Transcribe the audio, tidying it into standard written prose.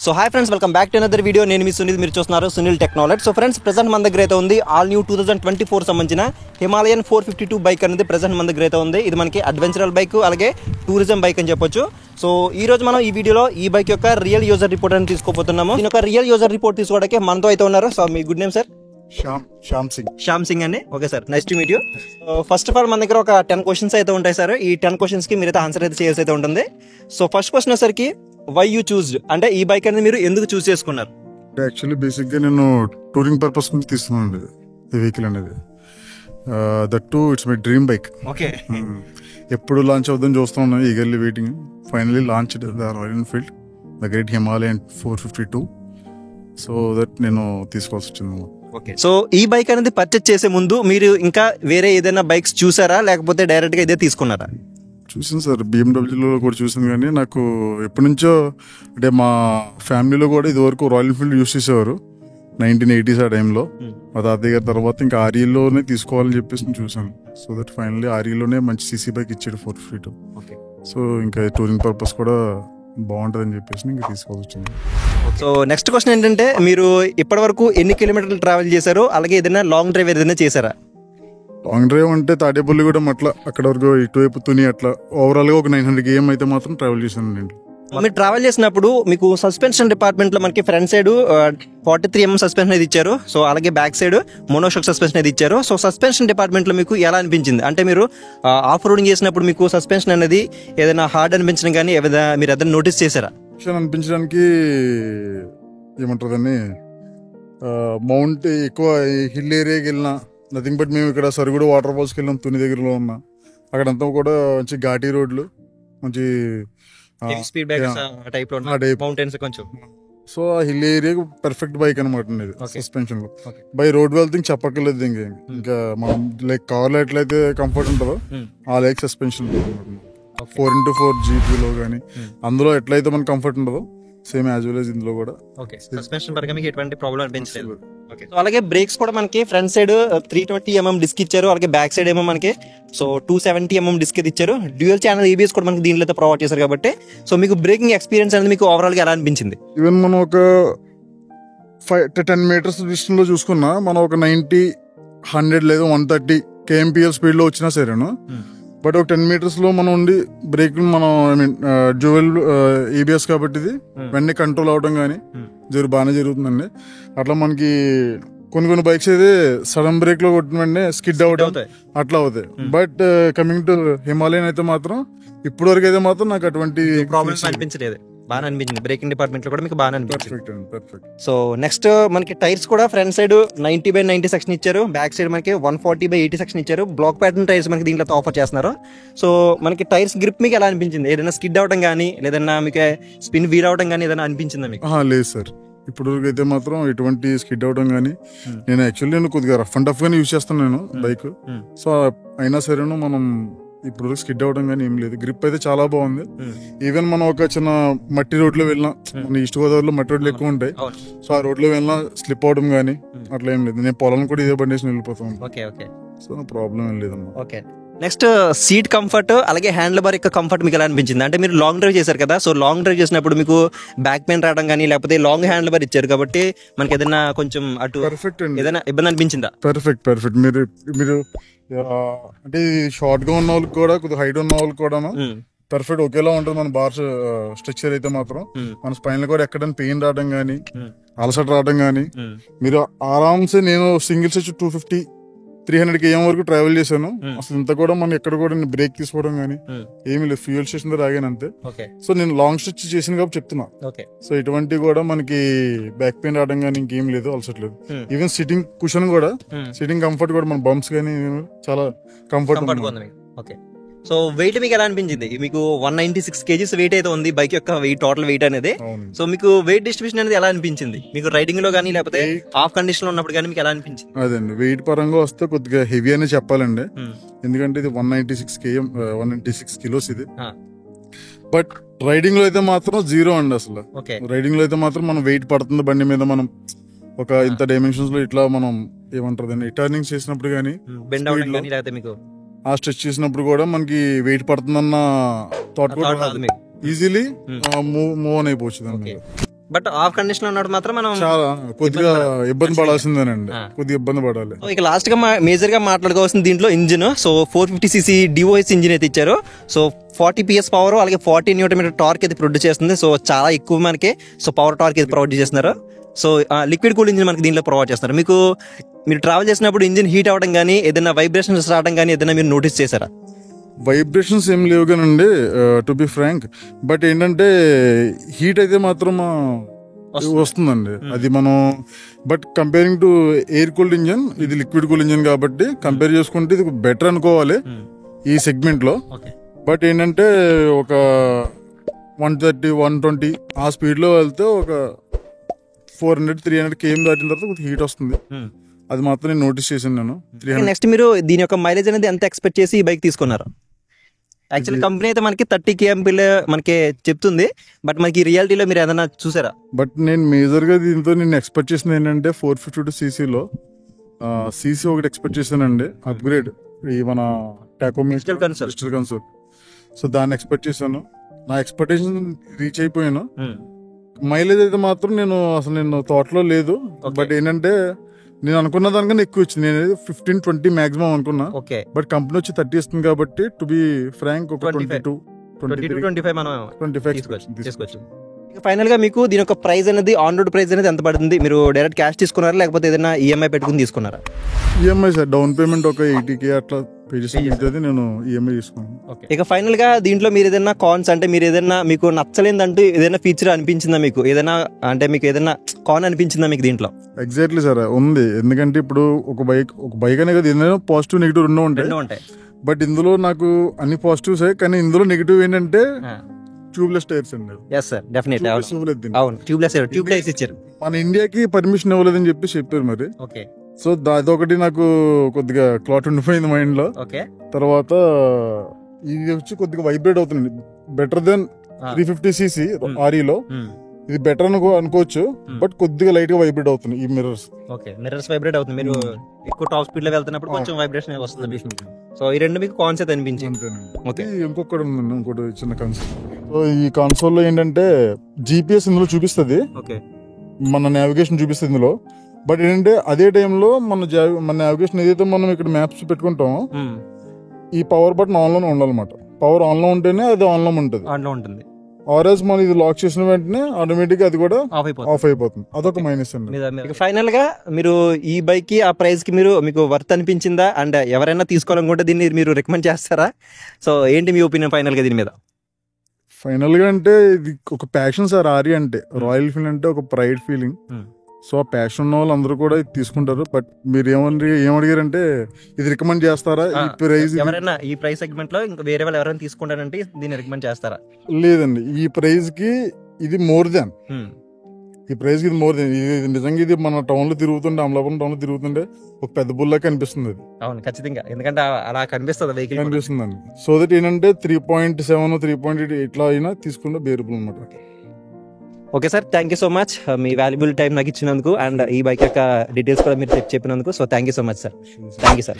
So hi friends, welcome back to another video. నేను మీ సునీల్, మీరు చూస్తున్నారు Sunil technology. So friends, present మన దగ్గర అయితే ఉంది ఆల్ న్యూ 2024 సంబంధించిన హిమాలయన్ 452 బైక్ అనేది ప్రెజెంట్ మన దగ్గర అయితే ఉంది. ఇది మనకి అడ్వెంచరల్ బైక్, అలాగే టూరిజం బైక్ అని చెప్పొచ్చు. సో ఈ రోజు మనం ఈ వీడియోలో ఈ బైక్ యొక్క రియల్ యూజర్ రిపోర్ట్ అని తీసుకోబోతున్నాము. దీని యొక్క రియల్ యూజర్ రిపోర్ట్ తీసుకోవడానికి మనతో అయితే ఉన్నారు. సో మీ good name sir? Shyam Singh అండి. Okay sir, nice to meet you. First of all మన దగ్గర ఒక 10 క్వశ్చన్స్ అయితే ఉంటాయి సార్. ఈ 10 క్వశ్చన్స్ కి మీరైతే ఆన్సర్ అయితే చేయాల్సి అయితే ఉంటుంది. సో ఫస్ట్ క్వశ్చన్ వచ్చేసరికి, వై యూ చూస్, అంటే ఈ బైక్ అనేది మీరు ఎందుకు చూస్ చేసుకున్నారు? యాక్చువల్లీ బేసిక్ గా నేను టూరింగ్ పర్పస్ నుంచి తీసుకున్నాను ఈ వెహికల్ అనేది. That to it's my dream bike. Okay, ఎప్పుడు లాంచ్ అవుతుందని చూస్తున్నాను, eagerly waiting. Finally launch the royal Enfield the great Himalayan 452. So that నేను తీసుకోవాల్సి వచ్చింది. ఓకే, సో ఈ బైక్ అనేది పర్చేజ్ చేసే ముందు మీరు ఇంకా వేరే ఏదైనా బైక్స్ చూసారా, లేకపోతే డైరెక్ట్ గా ఇదే తీసుకున్నారా? చూసాను సార్, BMW కూడా చూసాను. కానీ నాకు ఎప్పటి నుంచో అంటే మా ఫ్యామిలీలో కూడా ఇది వరకు రాయల్ ఎన్ఫీల్డ్ యూస్ చేసేవారు 1980s ఆ టైంలో. మా తాతయ్య గారి తర్వాత ఇంకా REలోనే తీసుకోవాలని చెప్పేసి నేను చూసాను. సో దట్ ఫైనల్లీ REలోనే మంచి CC బైక్ ఇచ్చాడు 452. సో ఇంకా టూరింగ్ పర్పస్ కూడా బాగుంటుందని చెప్పేసి ఇంకా తీసుకోవాల్సి వచ్చింది. సో నెక్స్ట్ క్వశ్చన్ ఏంటంటే, మీరు ఇప్పటి వరకు ఎన్ని కిలోమీటర్లు ట్రావెల్ చేశారు, అలాగే ఏదైనా లాంగ్ డ్రైవ్ ఏదైనా చేశారా? లాంగ్ డ్రైవ్ అంటే తాడేపల్లి కూడా అట్లా అక్కడ వరకు ఇటువైపు తుని అట్లా ఓవరాల్ గా ఒక 900 km అయితే మాత్రం ట్రావెల్ చేశాను నేను. మీరు ట్రావెల్ చేసినప్పుడు మీకు సస్పెన్షన్ డిపార్ట్మెంట్ లో మనకి ఫ్రంట్ సైడ్ 43mm సస్పెన్షన్ అయితే ఇచ్చారు. సో అలాగే బ్యాక్ సైడ్ మోనోషాక్ సస్పెన్షన్ అయితే ఇచ్చారు. సో సస్పెన్షన్ డిపార్ట్మెంట్ లో మీకు ఎలా అనిపించింది? అంటే మీరు ఆఫ్ రోడింగ్ చేసినప్పుడు మీకు సస్పెన్షన్ అనేది ఏదైనా హార్డ్ అనిపించడం కానీ మీరు ఏదైనా నోటీస్ చేశారా? అనిపించడానికి ఏమంటారు దాన్ని, మౌంట్ ఎక్కువ హిల్ ఏరియాకి వెళ్ళినా నథింగ్ బట్ మేము ఇక్కడ సరుగుడు వాటర్ ఫాల్స్కి వెళ్ళాం, తుని దగ్గరలో ఉన్నా. అక్కడంతా కూడా మంచి ఘాటీ రోడ్లు, మంచి స్పీడ్ టైప్ లో మౌంటైన్స్ కొంచెం. సో ఆ హిల్ ఏరియా పర్ఫెక్ట్ బైక్ అనమాట సస్పెన్షన్ లో. బై రోడ్ వెళ్తే చెప్పక్కర్లేదు. ఇంకా మనం లైక్ కార్లో ఎట్లయితే కంఫర్ట్ ఉంటుందో ఆ లైక్ సస్పెన్షన్ 4x4 GTలో కానీ అందులో ఎట్లయితే మనకు కంఫర్ట్ ఉంటుందో సేమ్ యాజ్ వెల్ యాజ్ ఇందులో కూడా. ఓకే, సస్పెన్షన్ పరంగా మీకు ఎటువంటి ప్రాబ్లం అనిపించలేదు. ఓకే, సో అలాగే బ్రేక్స్ కూడా మనకి ఫ్రంట్ సైడ్ 320mm డిస్క్ ఇచ్చారు, అలాగే బ్యాక్ సైడ్ ఏమో మనకి 270mm డిస్క్ ఇచ్చారు. డ్యూయల్ ఛానల్ ABS కూడా మనకి దీనిలో ప్రొవైడ్ చేశారు కాబట్టి సో మీకు బ్రేకింగ్ ఎక్స్పీరియన్స్ అనేది మీకు ఓవరాల్ గా ఎలా అనిపించింది? ఈవెన్ మనం ఒక 10 meters డిస్టెన్స్ లో చూసుకున్నా మనం ఒక 90, 100 లేదా 130 kmph స్పీడ్ లో వచ్చినా సరేను, బట్ ఒక 10 meters లో మనం ఉండి బ్రేక్ మనం డ్యూయల్ ABS కాబట్టి ఇది వెంటనే కంట్రోల్ అవడం కానీ బాగానే జరుగుతుందండి. అట్లా మనకి కొన్ని బైక్స్ అయితే సడన్ బ్రేక్ లో కొట్టిన వెంటనే స్కిడ్ అవడం అట్లా అవుతాయి. బట్ కమింగ్ టు హిమాలయన్ అయితే మాత్రం ఇప్పటి వరకు అయితే మాత్రం నాకు అటువంటి ప్రాబ్లమ్స్ అనిపించలేదు, బాగా అనిపించింది. బ్రేకింగ్ డిపార్ట్మెంట్ లో కూడా మీకు బాగా అనిపించింది. సో నెక్స్ట్ మనకి టైర్స్ కూడా ఫ్రంట్ సైడ్ 90/90 సెక్షన్ ఇచ్చారు, బ్యాక్ సైడ్ మనకి 140/80 సెక్షన్ ఇచ్చారు. బ్లాక్ ప్యాటర్న్ టైర్స్ మనకి దీంట్లో ఆఫర్ చేస్తున్నారు. సో మనకి టైర్స్ గ్రిప్ మీకు ఎలా అనిపించింది? ఏదైనా స్కిడ్ అవడం కానీ లేదన్నా మీకు స్పిన్ వీల్ అవడం కానీ ఏదైనా అనిపించిందా మీకు? లేదు సార్, ఇప్పుడు అయితే మాత్రం ఎటువంటి స్కిడ్ అవడం కానీ. నేను కొద్దిగా రఫ్ అండ్ టఫ్ గానే యూజ్ చేస్తాను నేను బైక్. సో అయినా సరేను మనం ఇప్పుడు స్కిడ్ అవడం కానీ ఏం లేదు. గ్రిప్ అయితే చాలా బాగుంది. ఈవెన్ మనం ఒక చిన్న మట్టి రోడ్ లో వెళ్ళినా, మన ఈస్ట్ గోదావరిలో మట్టి రోడ్లు ఎక్కువ ఉంటాయి, సో ఆ రోడ్ లో వెళ్ళినా స్లిప్ అవడం కానీ అట్లా ఏం లేదు. నేను పొలం కూడా ఇదే బండి వెళ్ళిపోతాను. సో ప్రాబ్లం ఏం లేదమ్మా. ఓకే, నెక్స్ట్ సీట్ కంఫర్ట్ అలాగే హ్యాండిల్ బార్ యొక్క కంఫర్ట్ మీకు ఎలా అనిపించింది? అంటే మీరు లాంగ్ డ్రైవ్ చేశారు కదా, సో లాంగ్ డ్రైవ్ చేసినప్పుడు మీకు బ్యాక్ పెయిన్ రావడం కానీ లేకపోతే లాంగ్ హ్యాండిల్ బార్ ఇచ్చారు కాబట్టి మనకి ఏదైనా కొంచెం అటు పర్ఫెక్ట్ అండి, ఏదైనా ఇబ్బంది అనిపించిందా? పర్ఫెక్ట్. మీరు అంటే షార్ట్ గా ఉన్న వాళ్ళకి కూడా కొద్దిగా హైట్ ఉన్న వాళ్ళకి కూడా పర్ఫెక్ట్ ఒకేలా ఉంటుంది. మన బార్ స్ట్రక్చర్ అయితే మాత్రం మన స్పైన్ కూడా ఎక్కడైనా పెయిన్ రావడం కానీ అలసట రావడం కానీ మీరు ఆరామ్సే. నేను సింగిల్ సెచ్ 250-300 km వరకు ట్రావెల్ చేశాను. అసలు ఇంత కూడా మనం ఎక్కడ కూడా బ్రేక్ తీసుకోవడం కానీ ఏమీ లేదు. ఫ్యూయల్ స్టేషన్ దగ్గర ఆగాను అంతే. సో నేను లాంగ్ స్ట్రెచ్ చేసిన కాబట్టి చెప్తున్నా. సో ఇటువంటి కూడా మనకి బ్యాక్ పెయిన్ రావడం కానీ ఇంకేం లేదు, అలసట్లేదు. ఈవెన్ సిట్టింగ్ కుషన్ కూడా, సిట్టింగ్ కంఫర్ట్ కూడా మన బంప్స్ కానీ చాలా కంఫర్ట్ ఉంది. సో వెయిట్ మీకు ఎలా అనిపించింది? మీకు 196 kgs వెయిట్ అయితే ఉంది బైక్ యొక్క వెయిట్, టోటల్ వెయిట్ అనేది. సో మీకు వెయిట్ డిస్ట్రిబ్యూషన్ అనేది ఎలా అనిపించింది మీకు రైడింగ్ లో కానీ లేకపోతే ఆఫ్ కండిషన్ లో ఉన్నప్పుడు కానీ మీకు ఎలా అనిపించింది? అదండి, వెయిట్ పరంగా వస్తే కొద్దిగా హెవీ అనే చెప్పాలండి. ఎందుకంటే ఇది 196 kilos ఇది. బట్ రైడింగ్ లో అయితే మాత్రం 0 అండి. అసలు రైడింగ్ లో అయితే మాత్రం మనం వెయిట్ పడుతుంది బండి మీద. మనం ఒక ఇంత డైమెన్షన్స్ లో ఇట్లా మనం ఏమంటారు టర్నింగ్ చేసినప్పుడు కానీ ఆ స్ట్రెచ్ చేసినప్పుడు కూడా మనకి వెయిట్ పడుతుందన్న థాట్ కూడా ఈజీలీ మూవ్ ఆన్ అయిపోవచ్చు. బట్ ఆఫ్ కండిషన్ లో ఉన్నప్పుడు మాత్రం మనం చాలా కొద్దిగా ఇబ్బంది పడాల్సిందేనండి, కొద్దిగా ఇబ్బంది పడాలి. సో ఇక లాస్ట్ గా మేజర్ గా మాట్లాడుకోవాల్సిన దీంట్లో ఇంజిన్. సో 450cc డివోఎస్ ఇంజిన్ అయితే ఇచ్చారు. సో 40 PS పవర్ అలాగే 40 Nm టార్క్ అయితే ప్రొడ్యూస్ చేస్తుంది. సో చాలా ఎక్కువ మనకి సో పవర్ టార్క్ అయితే ప్రొవైడ్ చేస్తున్నారు. సో లిక్విడ్ కూల్ ఇంజిన్ మనకి దీంట్లో ప్రొవైడ్ చేస్తున్నారు. మీరు ట్రావెల్ చేసినప్పుడు ఇంజిన్ హీట్ అవ్వడం కానీ ఏదైనా వైబ్రేషన్స్ రావడం కానీ ఏదైనా మీరు నోటీస్ చేశారా? వైబ్రేషన్స్ ఏం లేవు కానండి, టు బి ఫ్రాంక్. బట్ ఏంటంటే హీట్ అయితే మాత్రం వస్తుందండి అది మనం. But comparing to air cooled engine, ఇది లిక్విడ్ కూల్ ఇంజిన్ కాబట్టి కంపేర్ చేసుకుంటే ఇది బెటర్ అనుకోవాలి ఈ సెగ్మెంట్ లో. బట్ ఏంటంటే ఒక 130, 120 ఆ స్పీడ్ లో వెళ్తే ఒక 400, 300 km దాటిన తర్వాత హీట్ వస్తుంది. అది మాత్రం నేను నోటీస్ చేశాను నేను. నెక్స్ట్ మీరు దీని యొక్క మైలేజ్ అనేది ఎంత ఎక్స్పెక్ట్ చేసి ఈ బైక్ తీసుకున్నారు? యాక్చువల్లీ కంపెనీ అయితే మనకి 30 km మనకి చెప్తుంది, బట్ మనకి రియాలిటీలో మీరు ఏదైనా చూసారా? బట్ నేను మేజర్ గా దీంతో నేను ఎక్స్పెక్ట్ చేసింది ఏంటంటే 452cc లో సీసీ ఒకటి ఎక్స్పెక్ట్ చేశానండి, అప్గ్రేడ్ ఈ మన టాకోమీటర్ కన్సోల్. సో దాన్ని ఎక్స్పెక్ట్ చేశాను, నా ఎక్స్పెక్టేషన్ రీచ్ అయిపోయాను. మైలేజ్ అయితే మాత్రం నేను థాట్ లో లేదు. బట్ ఏంటంటే నేను అనుకున్న దానికన్నా ఎక్కువ వచ్చింది. నేను 15-20 మాక్సిమం అనుకున్నా, బట్ కంపెనీ వచ్చి 30 ఇస్తుంది కాబట్టి టు బి ఫ్రాంక్ ఒక 22-25 మనం 25 ఫైనల్ గా మీకు దీని యొక్క ప్రైస్ అనేది ఆన్ రోడ్ ప్రైస్ అనేది ఎంత పడుతుంది? మీరు డైరెక్ట్ క్యాష్ తీసుకున్నారా లేకపోతే ఏదైనా ఈఎంఐ పెట్టుకుని తీసుకున్నారా? ఈఎంఐ సార్, డౌన్ పేమెంట్ ఒక 80K అట్లా పే చేసి నేను ఈఎంఐ తీసుకున్నాను. ఇక ఫైనల్ గా దీంట్లో మీరు ఏదైనా కాన్స్ అంటే మీరు ఏదైనా మీకు నచ్చలేదంటూ ఏదైనా ఫీచర్ అనిపించిందా మీకు? ఏదైనా అంటే మీకు ఏదైనా కాన్ అనిపించిందా మీకు దీంట్లో? ఎగ్జాక్ట్లీ సార్ ఉంది. ఎందుకంటే ఇప్పుడు ఒక బైక్ అనే కదా, ఏదైనా పాజిటివ్ నెగిటివ్ రెండు ఉంటాయి. బట్ ఇందులో నాకు అన్ని పాజిటివ్స్, కానీ ఇందులో నెగిటివ్ ఏంటంటే ట్యూబ్లెస్ టైర్స్ అండి. yes sir definitely అవును ట్యూబ్లెస్ ఇచ్చారు. మన ఇండియాకి పర్మిషన్ ఇవ్వలేదని చెప్పారు మరి. సో అదొకటి నాకు కొద్దిగా క్లాట్ ఉండిపోయింది మైండ్ లో. తర్వాత ఇది వచ్చి కొద్దిగా వైబ్రేట్ అవుతుంది, బెటర్ దెన్ 350cc ఆర్ఈలో ఇది బెటర్ అనుకోవచ్చు. బట్ కొద్దిగా లైట్ గా వైబ్రేట్ అవుతుంది ఈ మిర్రర్స్ వైబ్రేట్ అవుతుంది. మీరు ఎక్కువ టాప్ స్పీడ్ లో వెళ్తున్నప్పుడు కొంచెం వైబ్రేషన్ వస్తుంది. సో ఈ రెండు మీకు కాన్సెప్ట్ అనిపించింది. ఇంకోటి చిన్న కన్సోల్. సో ఈ కన్సోల్ లో ఏంటంటే GPS ఇందులో చూపిస్తుంది, మన నావిగేషన్ చూపిస్తుంది ఇందులో. బట్ ఏంటంటే అదే టైంలో మన నావిగేషన్ ఏదైతే మనం ఇక్కడ మ్యాప్స్ పెట్టుకుంటామో ఈ పవర్ బటన్ ఆన్ లోనే ఉండాలన్నమాట. పవర్ ఆన్ లో ఉంటేనే అది ఆన్ లో ఉంటుంది. ఆర్ఎస్ మనం ఇది లాక్ చేసిన వెంటనే ఆటోమేటిక్ గా అది కూడా ఆఫ్ అయిపోతుంది. అదొక మైనస్ అండి. ఫైనల్ గా మీరు ఈ బైక్ కి ఆ ప్రైస్ కి మీకు వర్త్ అనిపించిందా? అండ్ ఎవరైనా తీసుకోవాలనుకుంటే దీన్ని మీరు రికమెండ్ చేస్తారా? సో ఏంటి మీ ఒపీనియన్ ఫైనల్ గా దీని మీద? ఫైనల్ గా అంటే ఇది ఒక ప్యాషన్ సార్. ఆర్య అంటే రాయల్ ఫీల్ అంటే ఒక ప్రైడ్ ఫీలింగ్. సో ఆ ప్యాషన్ ఉన్న వాళ్ళు అందరూ కూడా ఇది తీసుకుంటారు. బట్ మీరు ఏమడిగారంటే ఇది రికమెండ్ చేస్తారా? ఈ ప్రైస్ ఎవరైనా ఈ ప్రైస్ సెగ్మెంట్ లో ఇంకా వేరే వాళ్ళు ఎవరైనా తీసుకుంటారంటే దీన్ని రికమెండ్ చేస్తారా? లేదండి, ఈ ప్రైస్ కి ఇది మోర్ దాన్, ఈ ప్రైస్ కి ఇది మోర్ దాన్. ఇది నిజంగా ఇది మన టౌన్ లో తిరుగుతుంటే, అమలాపురం టౌన్ లో తిరుగుతుంటే ఒక పెద్ద బుల్లా కనిపిస్తుంది అది. అవును ఖచ్చితంగా, ఎందుకంటే అలా కనిపిస్తుంది వెహికల్ కనిపిస్తుందండి. సో దట్ ఏంటంటే 3.7, 3.8 ఇట్లా అయినా తీసుకుంటే బేరబుల్ అనమాట. Okay sir, thank you so much me valuable time నాకు ఇచ్చినందుకు అండ్ ఈ బైక్ యొక్క డీటెయిల్స్ కూడా మీరు చెప్పినందుకు. So thank you so much sir. Thank you sir.